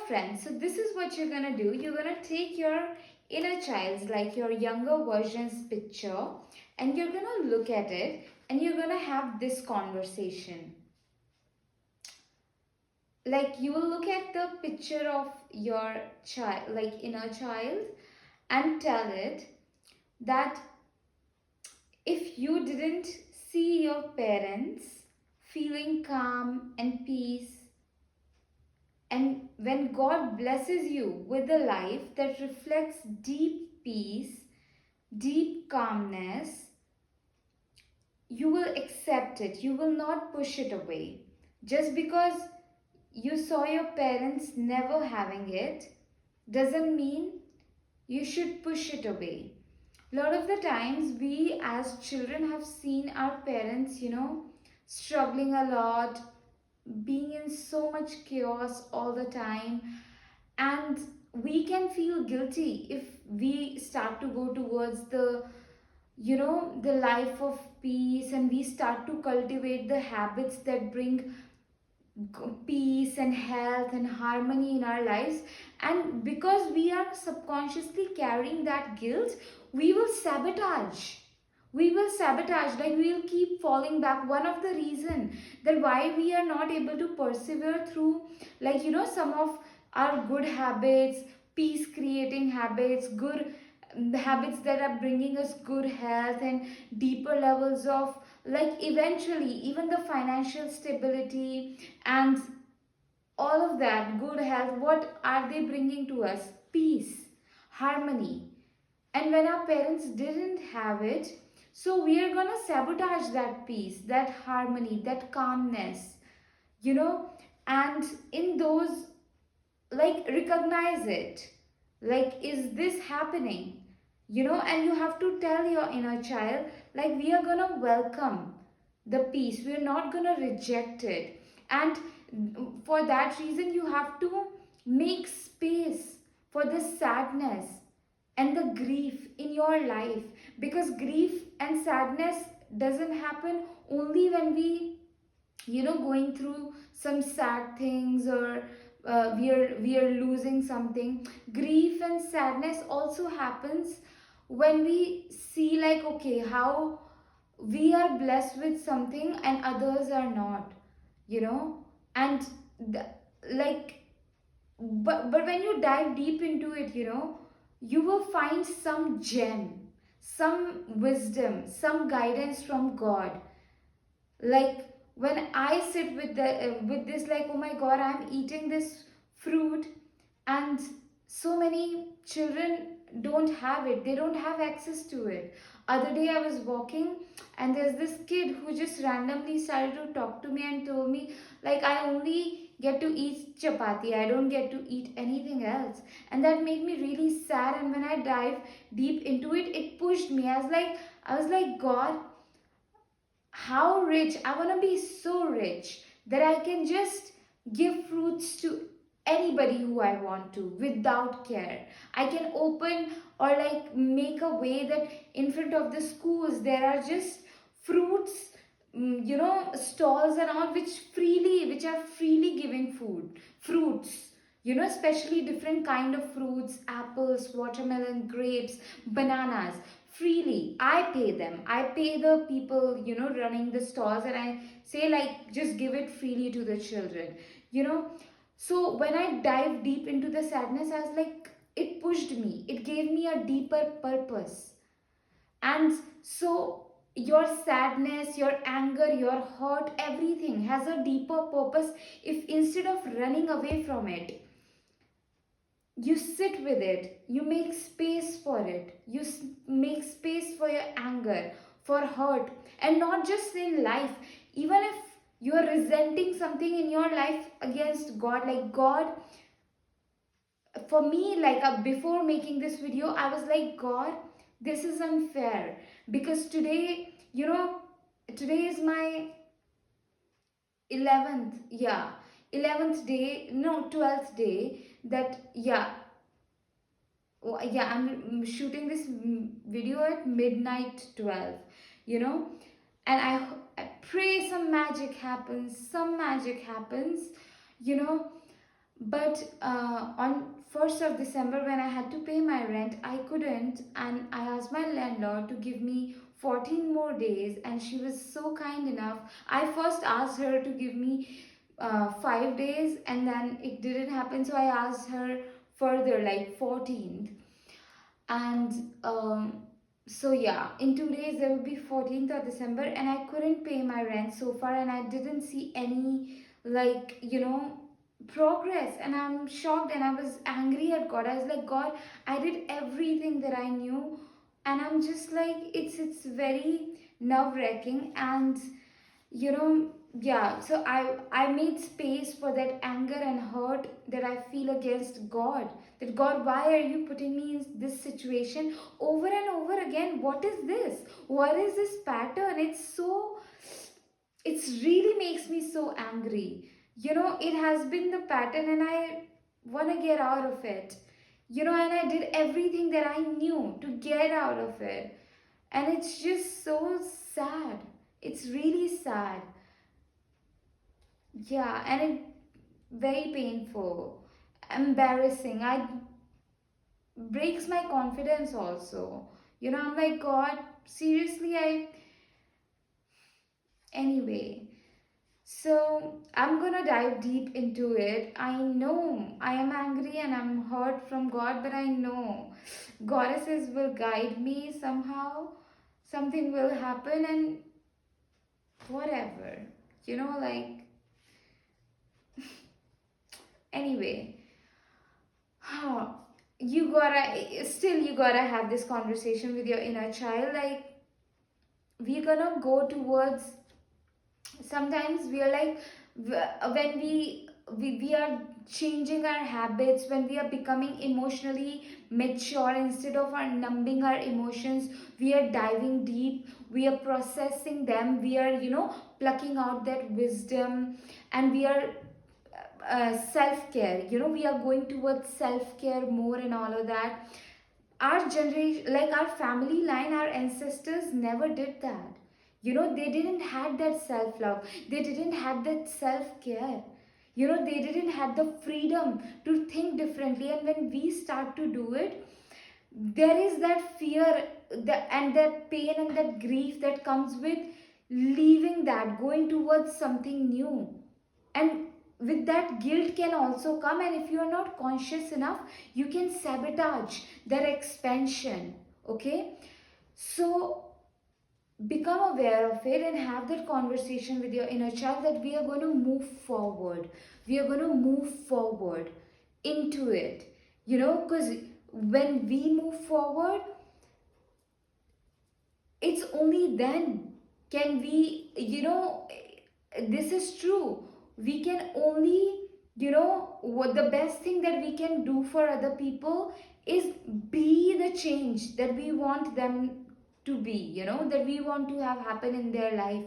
friends, so this is what you're gonna do. You're gonna take your inner child's, like your younger version's picture, and you're gonna look at it and you're gonna have this conversation. Like you will look at the picture of your child, like inner child, and tell it that if you didn't see your parents feeling calm and peace, and when God blesses you with a life that reflects deep peace, deep calmness, you will accept it. You will not push it away. Just because you saw your parents never having it doesn't mean you should push it away. A lot of the times, we as children have seen our parents, struggling a lot, being in so much chaos all the time, and we can feel guilty if we start to go towards the life of peace, and we start to cultivate the habits that bring peace and health and harmony in our lives. And because we are subconsciously carrying that guilt, we will sabotage, like we will keep falling back. One of the reason that why we are not able to persevere through, like some of our good habits, peace creating habits, good habits that are bringing us good health and deeper levels of, like eventually even the financial stability and all of that good health, what are they bringing to us? Peace, harmony. And when our parents didn't have it, so we are gonna sabotage that peace, that harmony, that calmness, you know and in those, like recognize it, like is this happening, and you have to tell your inner child, like we are gonna welcome the peace, we're not gonna reject it. And for that reason, you have to make space for the sadness and the grief in your life, because grief and sadness doesn't happen only when we going through some sad things, or we are losing something. Grief and sadness also happens when we see, like, okay, how we are blessed with something and others are not, you know and the, like but when you dive deep into it, you will find some gem, some wisdom, some guidance from God. Like when I sit with with this, like, oh my god, I'm eating this fruit, and so many children don't have it, they don't have access to it. Other day I was walking, and there's this kid who just randomly started to talk to me and told me, like, I only get to eat chapati, I don't get to eat anything else. And that made me really sad, and when I dive deep into it, it pushed me. I was like, God, how rich, I want to be so rich that I can just give fruits to anybody who I want to without care. I can open, or like make a way that in front of the schools there are just fruits, stalls and all, which are freely giving food fruits, especially different kind of fruits, apples, watermelon, grapes, bananas, freely. I pay them, I pay the people, running the stalls, and I say, like, just give it freely to the children, you know so when I dive deep into the sadness, I was like, it pushed me, it gave me a deeper purpose. And so your sadness, your anger, your hurt, everything has a deeper purpose. If instead of running away from it, you sit with it, you make space for it, make space for your anger, for hurt. And not just in life, even if you are resenting something in your life against God, like God, for me, like, before making this video, I was like, God, this is unfair, because today is my 11th, yeah, 11th day, no, 12th day, that, yeah. Yeah, I'm shooting this video at midnight 12, you know and I pray some magic happens, you know But on 1st of December, when I had to pay my rent, I couldn't, and I asked my landlord to give me 14 more days, and she was so kind enough. I first asked her to give me 5 days, and then it didn't happen, so I asked her further, like 14th. And so yeah, in 2 days there will be 14th of December, and I couldn't pay my rent so far, and I didn't see any, like, progress. And I'm shocked, and I was angry at God. I was like, God, I did everything that I knew, and I'm just like, it's very nerve-wracking. And yeah, so I made space for that anger and hurt that I feel against God. That, God, why are you putting me in this situation over and over again? What is this? What is this pattern? It's really makes me so angry. It has been the pattern, and I want to get out of it. And I did everything that I knew to get out of it, and it's just so sad. It's really sad. Yeah, and it very painful, embarrassing. I breaks my confidence also. I'm like, God, seriously, I anyway. So I'm gonna dive deep into it. I know I am angry and I'm hurt from God, but I know goddesses will guide me somehow. Something will happen, and whatever. Like, anyway. You gotta have this conversation with your inner child. Like, we're gonna go towards, sometimes we are like, when we are changing our habits, when we are becoming emotionally mature, instead of our numbing our emotions, we are diving deep, we are processing them, we are plucking out that wisdom, and we are self-care. We are going towards self-care more and all of that. Our generation, like our family line, our ancestors never did that. They didn't had that self-love, they didn't had that self-care. They didn't have the freedom to think differently, and when we start to do it, there is that fear, and that pain and that grief that comes with leaving that, going towards something new. And with that, guilt can also come, and if you are not conscious enough, you can sabotage their expansion. Okay, so become aware of it and have that conversation with your inner child, that we are going to move forward, we are going to move forward into it. Because when we move forward, it's only then can we, this is true, we can only, what the best thing that we can do for other people is be the change that we want them to be, that we want to have happen in their life.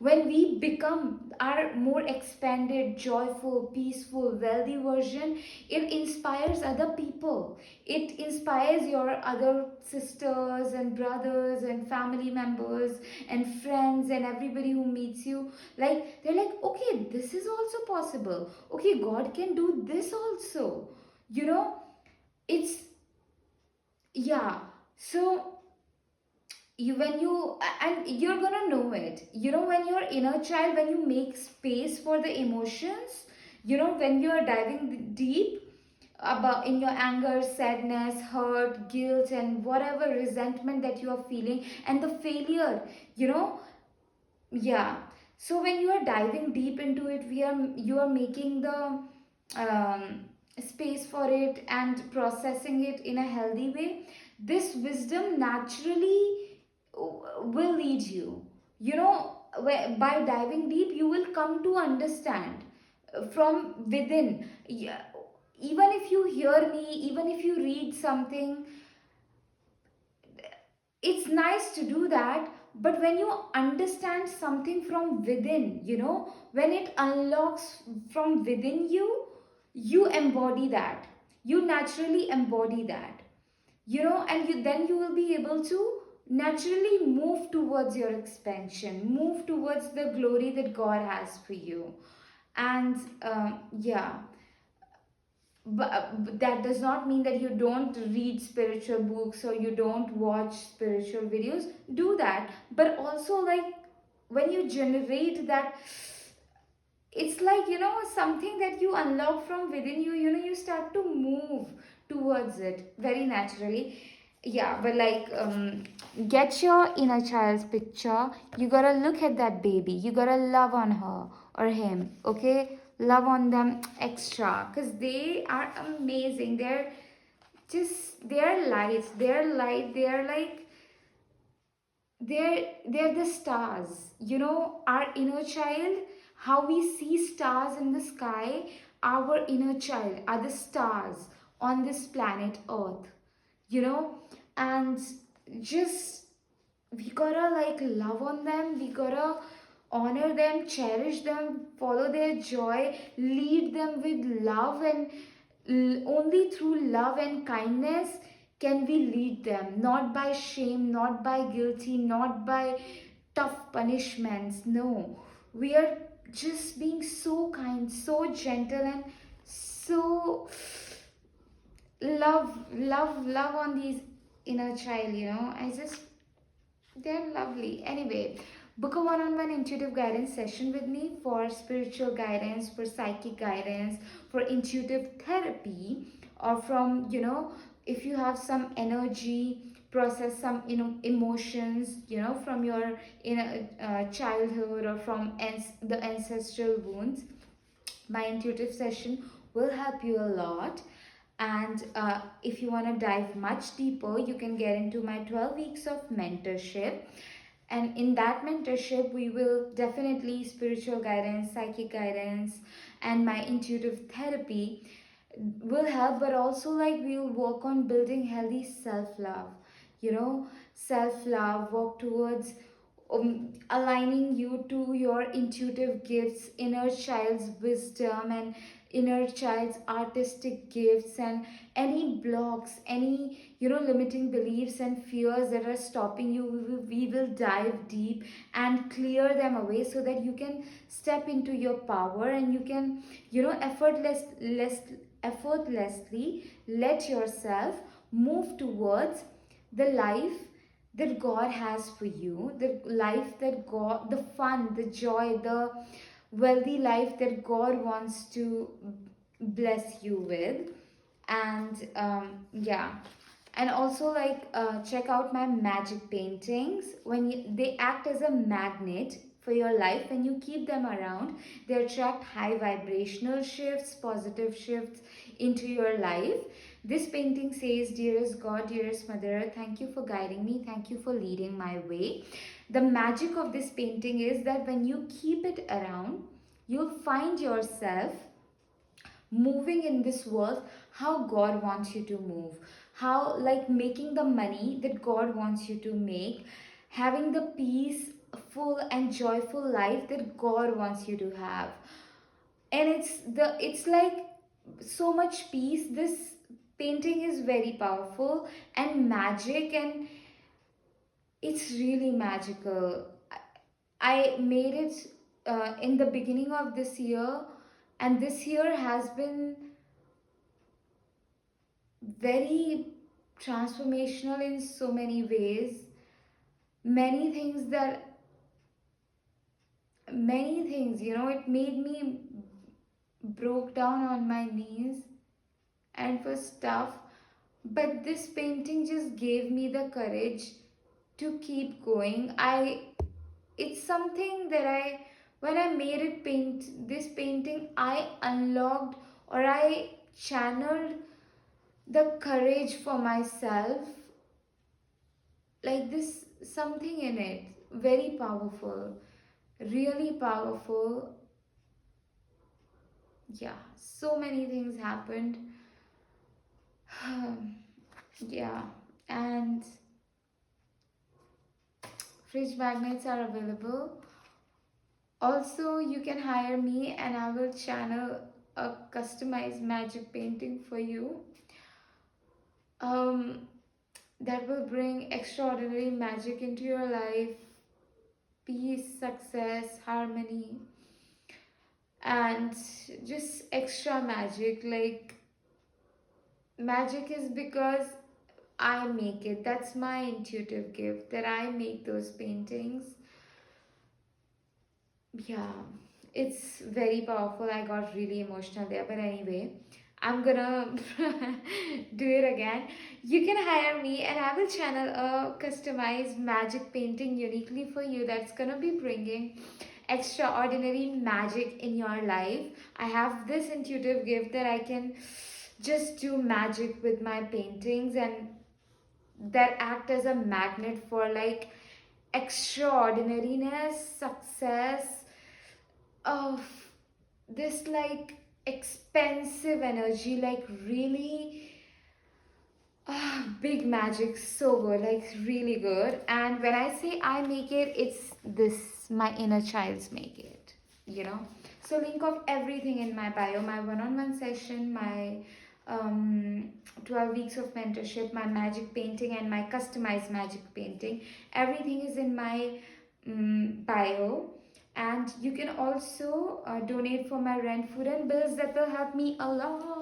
When we become our more expanded, joyful, peaceful, wealthy version, it inspires other people. It inspires your other sisters and brothers and family members and friends and everybody who meets you. Like, they're like, okay, this is also possible. Okay, God can do this also. You know, it's, yeah. So and you're gonna know it, when your inner child, when you make space for the emotions, when you are diving deep about in your anger, sadness, hurt, guilt, and whatever resentment that you are feeling, and the failure, you know yeah. So when you are diving deep into it, you are making the um, space for it and processing it in a healthy way. This wisdom naturally will lead you. By diving deep, you will come to understand from within. Yeah, even if you hear me, even if you read something, it's nice to do that. But when you understand something from within, when it unlocks from within you, you embody that, you naturally embody that, and then you will be able to naturally move towards your expansion, move towards the glory that God has for you. And yeah, but that does not mean that you don't read spiritual books or you don't watch spiritual videos. Do that, but also like when you generate that, it's like, something that you unlock from within you, you start to move towards it very naturally. Yeah, but like, get your inner child's picture. You gotta look at that baby, you gotta love on her or him, okay? Love on them extra, because they are amazing. They're lights, they're light, they're like, they're the stars. Our inner child, how we see stars in the sky, our inner child are the stars on this planet earth, you know and just, we gotta like love on them, we gotta honor them, cherish them, follow their joy, lead them with love, and only through love and kindness can we lead them, not by shame, not by guilty, not by tough punishments. No, we are just being so kind, so gentle, and so love on these inner child. I just, they're lovely. Anyway, book a one-on-one intuitive guidance session with me for spiritual guidance, for psychic guidance, for intuitive therapy, or from, if you have some energy, process some, emotions, from your inner childhood, or from the ancestral wounds. My intuitive session will help you a lot. And if you want to dive much deeper, you can get into my 12 weeks of mentorship. And in that mentorship, we will definitely spiritual guidance, psychic guidance, and my intuitive therapy will help, but also like we'll work on building healthy self-love. Self-love, work towards aligning you to your intuitive gifts, inner child's wisdom, and inner child's artistic gifts, and any blocks, any limiting beliefs and fears that are stopping you, we will dive deep and clear them away, so that you can step into your power, and you can effortlessly let yourself move towards the life that God has for you, the life that God, the fun, the joy, the wealthy life that God wants to bless you with. And yeah, and also like, check out my magic paintings. They act as a magnet for your life. When you keep them around, they attract high vibrational shifts, positive shifts into your life. This painting says, dearest God, dearest Mother Earth, thank you for guiding me, thank you for leading my way. The magic of this painting is that when you keep it around, you'll find yourself moving in this world how God wants you to move, how, like, making the money that God wants you to make, having the peaceful and joyful life that God wants you to have. And it's like so much peace. This painting is very powerful and magic, and it's really magical. I made it in the beginning of this year, and this year has been very transformational in so many ways. Many things that, many things, it made me broke down on my knees and was tough. But this painting just gave me the courage to keep going. It's something that when I made it this painting, I unlocked, or I channeled the courage for myself. Like this, something in it, very powerful, really powerful. Yeah, so many things happened. Yeah, and fridge magnets are available. Also, you can hire me and I will channel a customized magic painting for you. Um, that will bring extraordinary magic into your life, peace, success, harmony, and just extra magic. Like, Magic is because I make it. That's my intuitive gift, that I make those paintings. Yeah, it's very powerful. I got really emotional there, but anyway, I'm gonna do it again. You can hire me, and I will channel a customized magic painting uniquely for you that's gonna be bringing extraordinary magic in your life. I have this intuitive gift that I can just do magic with my paintings, and that act as a magnet for like extraordinariness, success, of this like expensive energy, like really big magic, so good, like really good. And when I say I make it, it's this, my inner child's make it, you know. So link of everything in my bio, my one-on-one session, my 12 weeks of mentorship, my magic painting, and my customized magic painting. Everything is in my bio. And you can also donate for my rent, food, and bills. That will help me a lot.